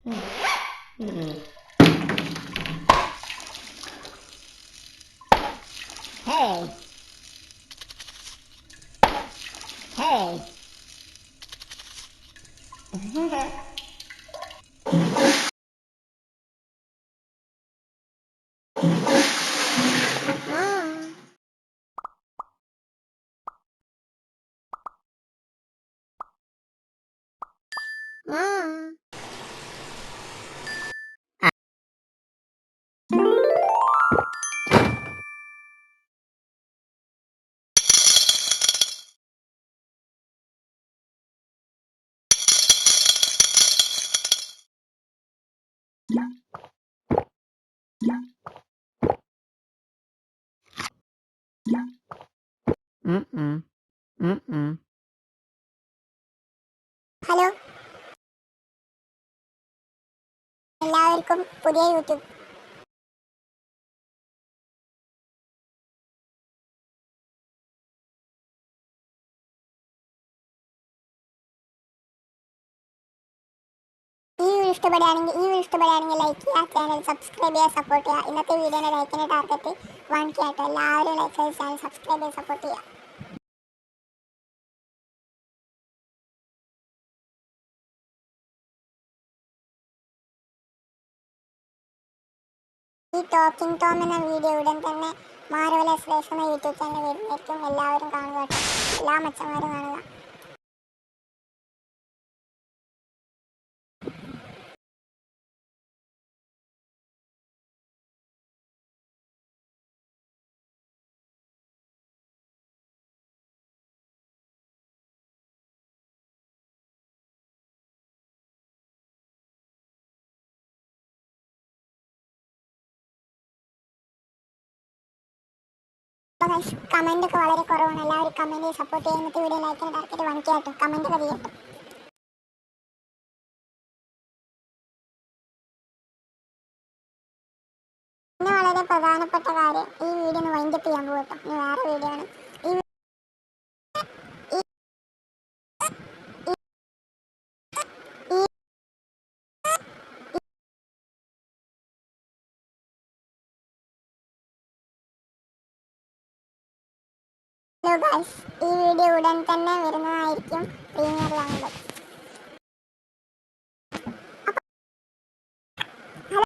Hey. Hey. Hello, എല്ലാവർക്കും പുതിയ YouTube ഈ വീഡിയോ ഇഷ്ടപ്പെടുകയാണെങ്കിൽ ലൈക്ക് ചെയ്യുക, ചാനൽ സബ്സ്ക്രൈബ് ചെയ്യുക, സപ്പോർട്ട് ചെയ്യുക. ഇന്നത്തെ വീഡിയോയുടെ ലൈക്കിൻ്റെ ടാർഗറ്റ് 1K ആയിട്ട് എല്ലാവരും ലൈക്ക് ചെയ്ത് ചാനൽ സബ്സ്ക്രൈബ് ചെയ്ത് സപ്പോർട്ട് ചെയ്യുക. ഈ ടോക്കിംഗ് ടോം എന്ന വീഡിയോ ഉടൻ തന്നെ മാർവലസ് റേസ് എന്ന യൂട്യൂബ് ചാനൽ വരുന്നതായിരിക്കും. എല്ലാവരും കാണുക കേട്ടോ, എല്ലാ മച്ചന്മാരും കാണുക. കമന്റ് ഒക്കെ വളരെ കുറവാണ്, എല്ലാവരും കമന്റ് സപ്പോർട്ട് ചെയ്യുക. ഇന്നത്തെ വീഡിയോ ലൈക്കിന് ടാർഗറ്റ് 1K ആയിട്ട് കമന്റ് ഒക്കെ ചെയ്യട്ടെ. പിന്നെ വളരെ പ്രധാനപ്പെട്ട കാര്യം, ഈ വീഡിയോ ഒന്ന് വൈൻഡപ്പ് ചെയ്യാൻ പോകും കേട്ടോ. ഇനി വേറെ വീഡിയോ ആണ്. ഹലോ ഗൈസ്, ഈ വീഡിയോ ഉടൻ തന്നെ വരുന്നതായിരിക്കും പ്രീമിയറിലാണുള്ളത്. ഹലോ.